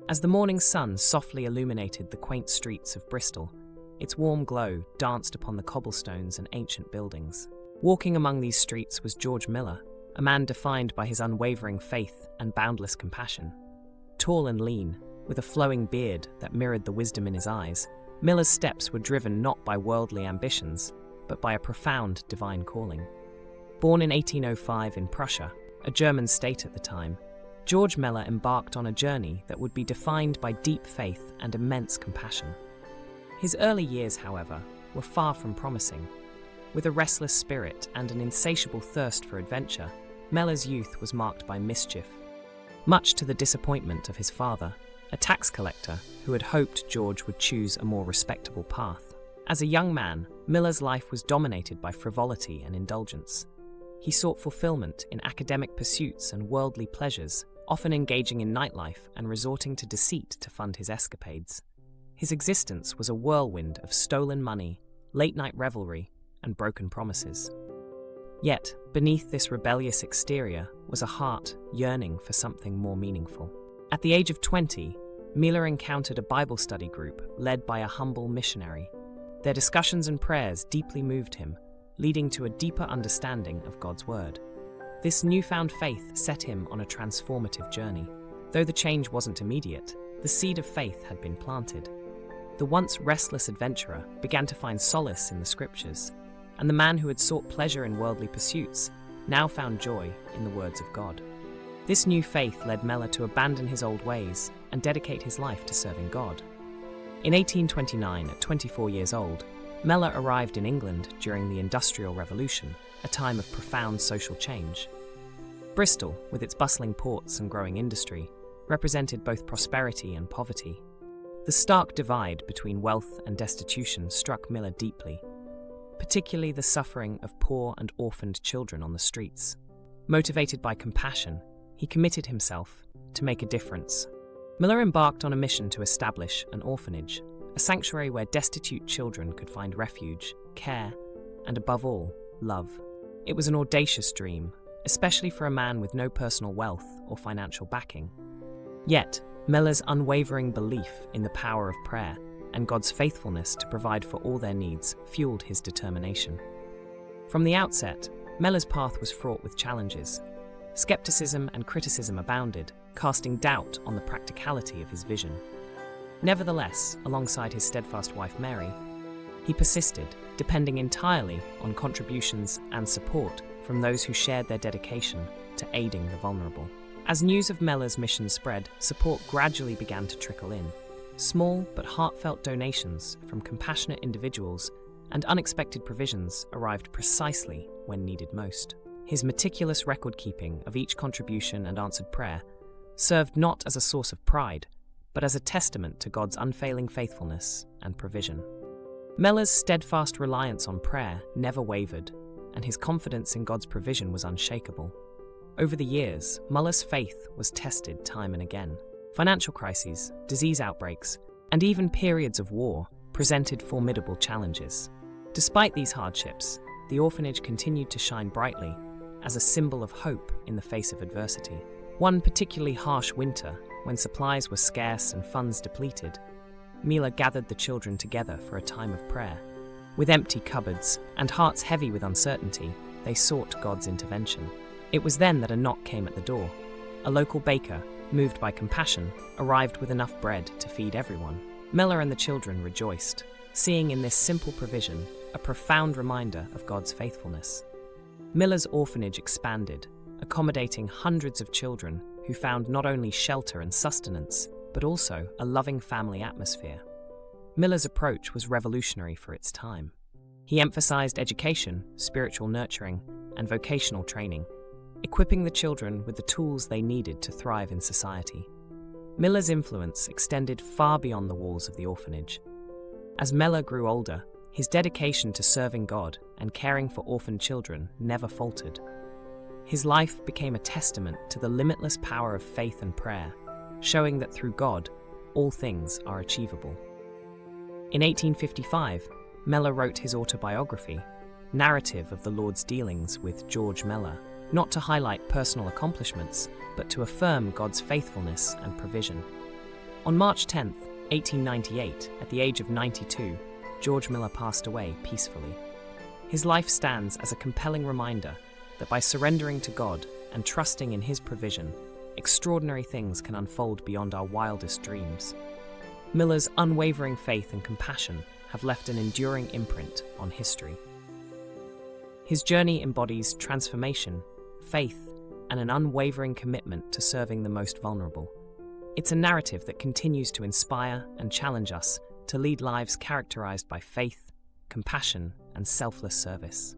As the morning sun softly illuminated the quaint streets of Bristol, its warm glow danced upon the cobblestones and ancient buildings. Walking among these streets was George Müller, a man defined by his unwavering faith and boundless compassion. Tall and lean, with a flowing beard that mirrored the wisdom in his eyes, Müller's steps were driven not by worldly ambitions, but by a profound divine calling. Born in 1805 in Prussia, a German state at the time, George Müller embarked on a journey that would be defined by deep faith and immense compassion. His early years, however, were far from promising. With a restless spirit and an insatiable thirst for adventure, Müller's youth was marked by mischief. Much to the disappointment of his father, a tax collector who had hoped George would choose a more respectable path. As a young man, Müller's life was dominated by frivolity and indulgence. He sought fulfillment in academic pursuits and worldly pleasures, often engaging in nightlife and resorting to deceit to fund his escapades. His existence was a whirlwind of stolen money, late-night revelry, and broken promises. Yet, beneath this rebellious exterior was a heart yearning for something more meaningful. At the age of 20, Müller encountered a Bible study group led by a humble missionary. Their discussions and prayers deeply moved him, leading to a deeper understanding of God's Word. This newfound faith set him on a transformative journey. Though the change wasn't immediate, the seed of faith had been planted. The once restless adventurer began to find solace in the Scriptures, and the man who had sought pleasure in worldly pursuits now found joy in the words of God. This new faith led Müller to abandon his old ways and dedicate his life to serving God. In 1829, at 24 years old, Müller arrived in England during the Industrial Revolution, a time of profound social change. Bristol, with its bustling ports and growing industry, represented both prosperity and poverty. The stark divide between wealth and destitution struck Müller deeply, particularly the suffering of poor and orphaned children on the streets. Motivated by compassion, he committed himself to make a difference. Müller embarked on a mission to establish an orphanage, a sanctuary where destitute children could find refuge, care, and above all, love. It was an audacious dream, especially for a man with no personal wealth or financial backing. Yet, Müller's unwavering belief in the power of prayer and God's faithfulness to provide for all their needs fueled his determination. From the outset, Müller's path was fraught with challenges. Skepticism and criticism abounded, casting doubt on the practicality of his vision. Nevertheless, alongside his steadfast wife Mary, he persisted, depending entirely on contributions and support from those who shared their dedication to aiding the vulnerable. As news of Müller's mission spread, support gradually began to trickle in. Small but heartfelt donations from compassionate individuals and unexpected provisions arrived precisely when needed most. His meticulous record-keeping of each contribution and answered prayer served not as a source of pride, but as a testament to God's unfailing faithfulness and provision. Müller's steadfast reliance on prayer never wavered, and his confidence in God's provision was unshakable. Over the years, Müller's faith was tested time and again. Financial crises, disease outbreaks, and even periods of war presented formidable challenges. Despite these hardships, the orphanage continued to shine brightly as a symbol of hope in the face of adversity. One particularly harsh winter, when supplies were scarce and funds depleted, Müller gathered the children together for a time of prayer. With empty cupboards and hearts heavy with uncertainty, they sought God's intervention. It was then that a knock came at the door. A local baker, moved by compassion, arrived with enough bread to feed everyone. Müller and the children rejoiced, seeing in this simple provision a profound reminder of God's faithfulness. Müller's orphanage expanded, accommodating hundreds of children who found not only shelter and sustenance, but also a loving family atmosphere. Müller's approach was revolutionary for its time. He emphasized education, spiritual nurturing, and vocational training, equipping the children with the tools they needed to thrive in society. Müller's influence extended far beyond the walls of the orphanage. As Müller grew older, his dedication to serving God and caring for orphaned children never faltered. His life became a testament to the limitless power of faith and prayer, showing that through God, all things are achievable. In 1855, Müller wrote his autobiography, Narrative of the Lord's Dealings with George Müller, not to highlight personal accomplishments, but to affirm God's faithfulness and provision. On March 10, 1898, at the age of 92, George Müller passed away peacefully. His life stands as a compelling reminder that by surrendering to God and trusting in His provision, extraordinary things can unfold beyond our wildest dreams. Müller's unwavering faith and compassion have left an enduring imprint on history. His journey embodies transformation, faith, and an unwavering commitment to serving the most vulnerable. It's a narrative that continues to inspire and challenge us to lead lives characterized by faith, compassion, and selfless service.